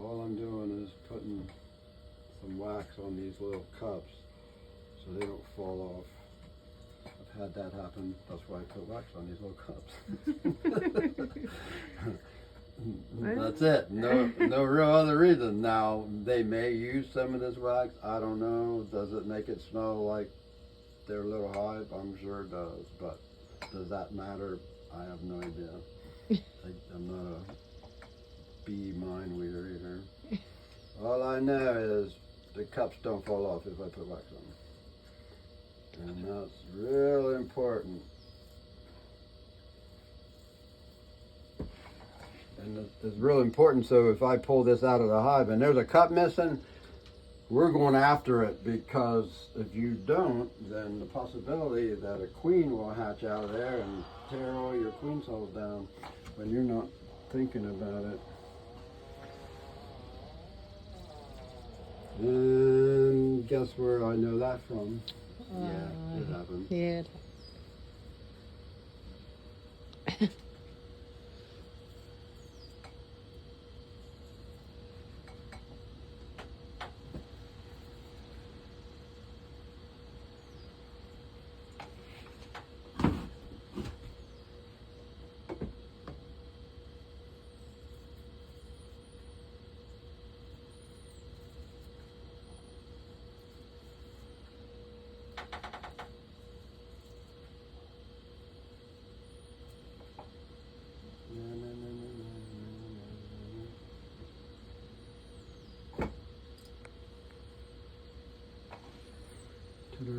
all I'm doing is putting some wax on these little cups so they don't fall off. I've had that happen. That's why I put wax on these little cups. That's it. No real other reason. Now, they may use some of this wax. I don't know. Does it make it smell like their little hive? I'm sure it does. But does that matter? I have no idea. I'm not a bee mind reader either. All I know is the cups don't fall off if I put wax on them. And that's really important. And it's real important, so if I pull this out of the hive and there's a cup missing, we're going after it, because if you don't, then the possibility that a queen will hatch out of there and tear all your queen cells down when you're not thinking about it. And guess where I know that from? Yeah, it happened. Yeah. All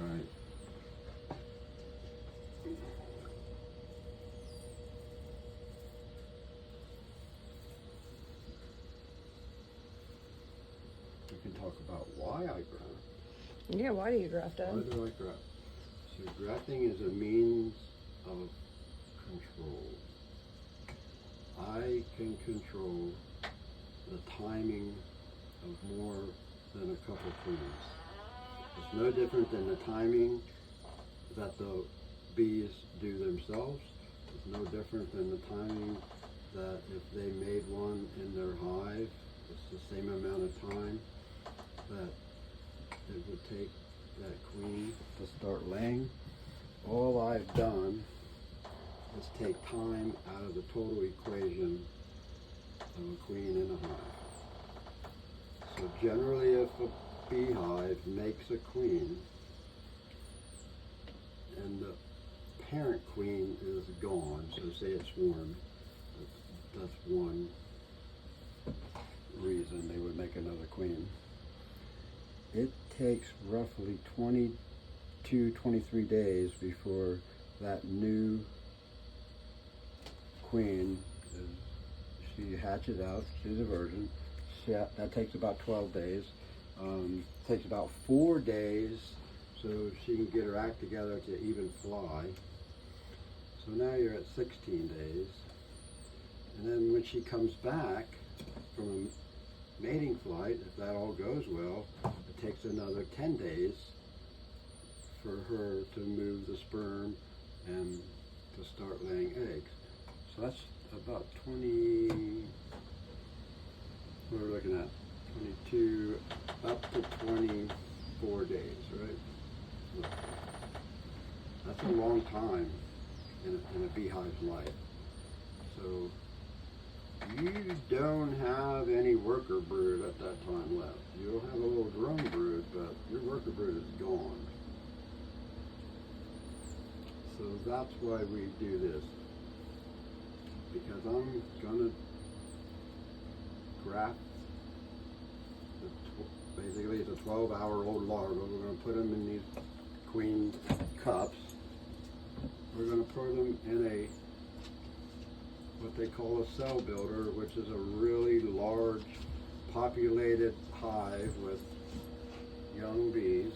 right. We can talk about why I graft. Yeah, why do you graft Why it? do I graft? So grafting is a means of control. I can control the timing of more than a couple queens. It's no different than the timing that the bees do themselves. It's no different than the timing that if they made one in their hive, it's the same amount of time that it would take that queen to start laying. All I've done is take time out of the total equation of a queen in a hive. So generally, if a beehive makes a queen and the parent queen is gone, so say it's swarmed, that's one reason they would make another queen. It takes roughly 22, 23 days before that new queen, she hatches out, she's a virgin. That takes about 12 days. Takes about 4 days so she can get her act together to even fly. So now you're at 16 days. And then when she comes back from a mating flight, if that all goes well, it takes another 10 days for her to move the sperm and to start laying eggs. So that's about 20, what are we looking at? 22 up to 24 days, right? That's a long time in a beehive's life. So you don't have any worker brood at that time left. You'll have a little drone brood, but your worker brood is gone. So that's why we do this. Because I'm gonna graft basically it's a 12-hour-old larva. We're going to put them in these queen cups. We're going to put them in a what they call a cell builder, which is a really large populated hive with young bees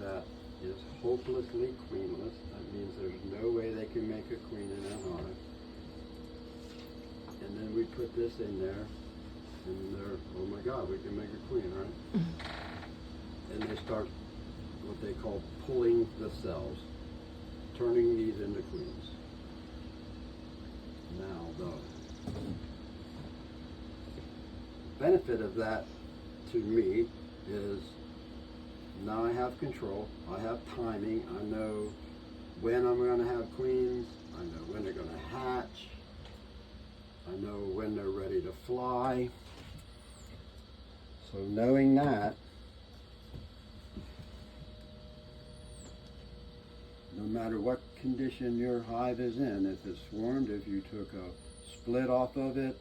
that is hopelessly queenless. That means there's no way they can make a queen in that hive. And then we put this in there. And they're, oh my God, we can make a queen, right? And they start what they call pulling the cells, turning these into queens. Now, the benefit of that to me is now I have control, I have timing, I know when I'm going to have queens, I know when they're going to hatch, I know when they're ready to fly. So knowing that, no matter what condition your hive is in, if it's swarmed, if you took a split off of it,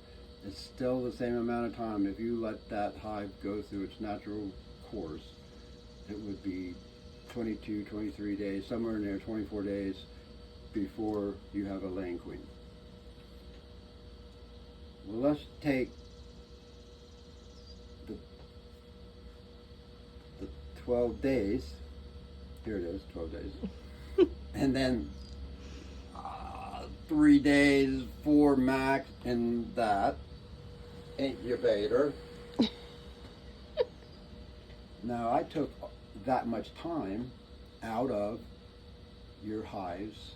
it's still the same amount of time. If you let that hive go through its natural course, it would be 22, 23 days, somewhere in there, 24 days before you have a laying queen. Well, let's take the 12 days. Here it is, 12 days. And then 3 days, 4 max in that incubator. Now, I took that much time out of your hive's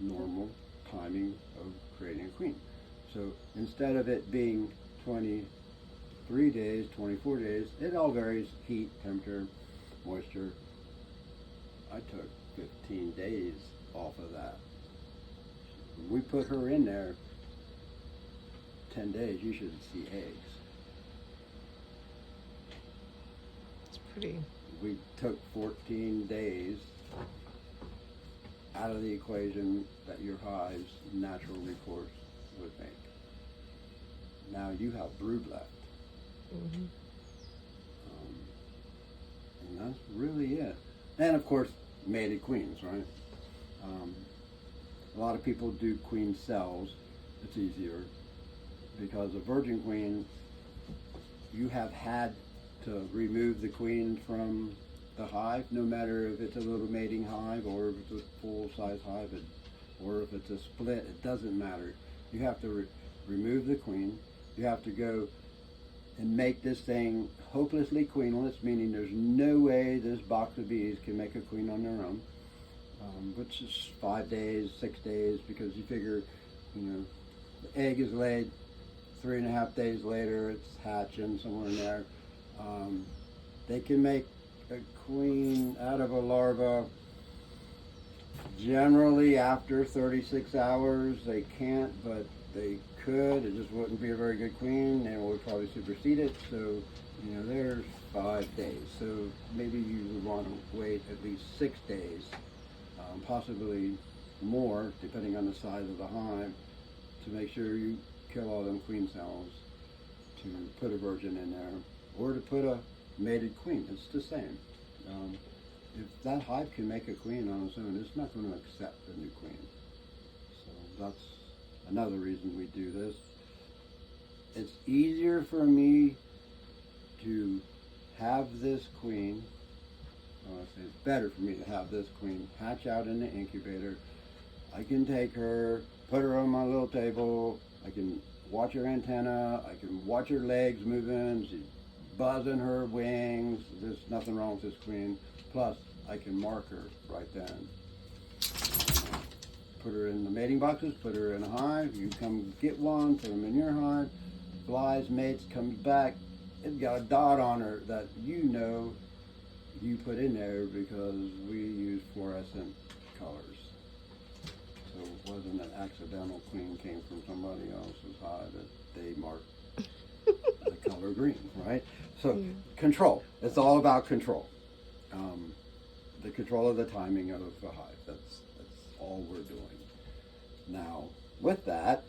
normal timing of creating a queen. So instead of it being 23 days, 24 days, it all varies, heat, temperature, moisture. I took 15 days off of that. When we put her in there, 10 days, you should see eggs. It's pretty. We took 14 days out of the equation that your hive's natural recourse would make. Now you have brood left. Mm-hmm. And that's really it. And of course, mated queens, right? A lot of people do queen cells. It's easier because a virgin queen, you have had to remove the queen from the hive, no matter if it's a little mating hive or if it's a full-size hive, or if it's a split, it doesn't matter. You have to remove the queen. You have to go and make this thing hopelessly queenless, meaning there's no way this box of bees can make a queen on their own, which is 5 days, 6 days, because you figure, the egg is laid, 3.5 days later, it's hatching somewhere in there. They can make a queen out of a larva generally after 36 hours. They can't, but they could. It just wouldn't be a very good queen, and it would probably supersede it. So, there's 5 days. So maybe you would want to wait at least 6 days, possibly more, depending on the size of the hive, to make sure you kill all them queen cells to put a virgin in there, or to put a mated queen. It's the same. If that hive can make a queen on its own, it's not going to accept a new queen. So that's another reason we do this. It's easier for me to have this queen, it's better for me to have this queen hatch out in the incubator. I can take her, put her on my little table, I can watch her antenna, I can watch her legs moving, she's buzzing her wings, there's nothing wrong with this queen. Plus, I can mark her right then. Put her in the mating boxes, put her in a hive, you come get one, put them in your hive, flies, mates, comes back, it's got a dot on her that you put in there because we use fluorescent colors. So it wasn't an accidental queen came from somebody else's hive that they marked the color green, right? So control, it's all about control. The control of the timing of the hive, that's all we're doing. Now, with that,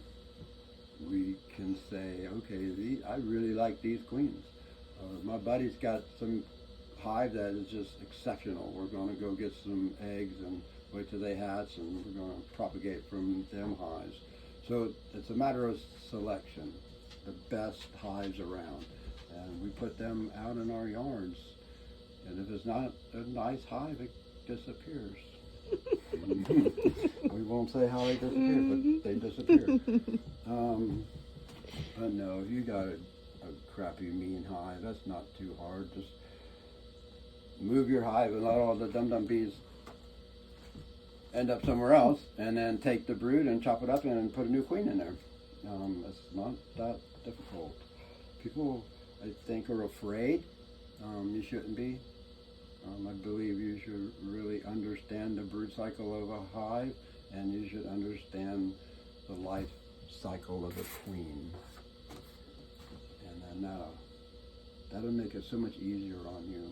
we can say, okay, I really like these queens. My buddy's got some hive that is just exceptional. We're going to go get some eggs and wait till they hatch, and we're going to propagate from them hives. So it's a matter of selection, the best hives around. And we put them out in our yards. And if it's not a nice hive, it disappears. We won't say how they disappear, but they disappear. But no, if you got a crappy, mean hive, that's not too hard. Just move your hive and let all the dum-dum bees end up somewhere else, and then take the brood and chop it up and put a new queen in there. It's not that difficult. People, I think, are afraid. You shouldn't be. I believe you should really understand the brood cycle of a hive, and you should understand the life cycle of a queen. And then that'll make it so much easier on you.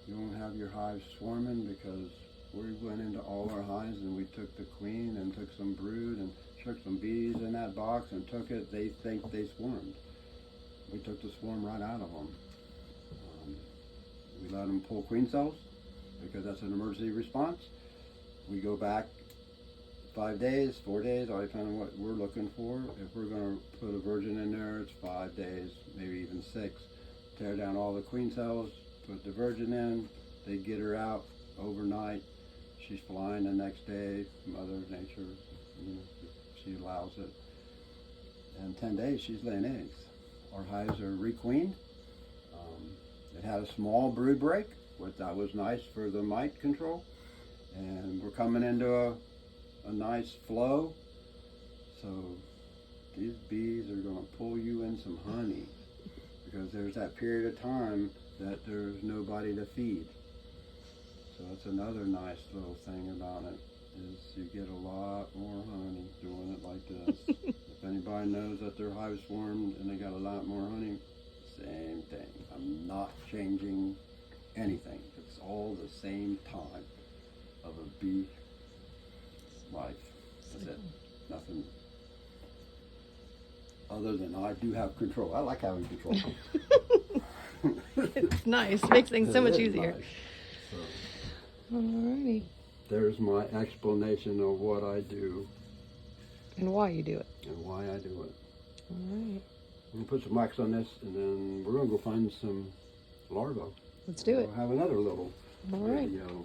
You won't have your hives swarming, because we went into all our hives and we took the queen and took some brood and took some bees in that box and took it. They think they swarmed. We took the swarm right out of them. We let them pull queen cells because that's an emergency response. We go back 5 days, 4 days, all depending on what we're looking for. If we're going to put a virgin in there, it's 5 days, maybe even 6. Tear down all the queen cells, put the virgin in, they get her out overnight. She's flying the next day. Mother Nature, she allows it. In 10 days, she's laying eggs. Our hives are requeened. It had a small brood break, which that was nice for the mite control. And we're coming into a nice flow. So these bees are going to pull you in some honey, because there's that period of time that there's nobody to feed. So that's another nice little thing about it, is you get a lot more honey doing it like this. If anybody knows that their hive swarmed and they got a lot more honey, same thing. I'm not changing anything. It's all the same time of a bee life. That's it. Nothing other than I do have control. I like having control. It's nice. Makes things so It much is easier. nice. So, Alrighty. there's my explanation of what I do And why you do it. and why I do it. Alright. I'm gonna put some wax on this, and then we're gonna go find some larvae. Let's do it. We'll have another little Alright. video.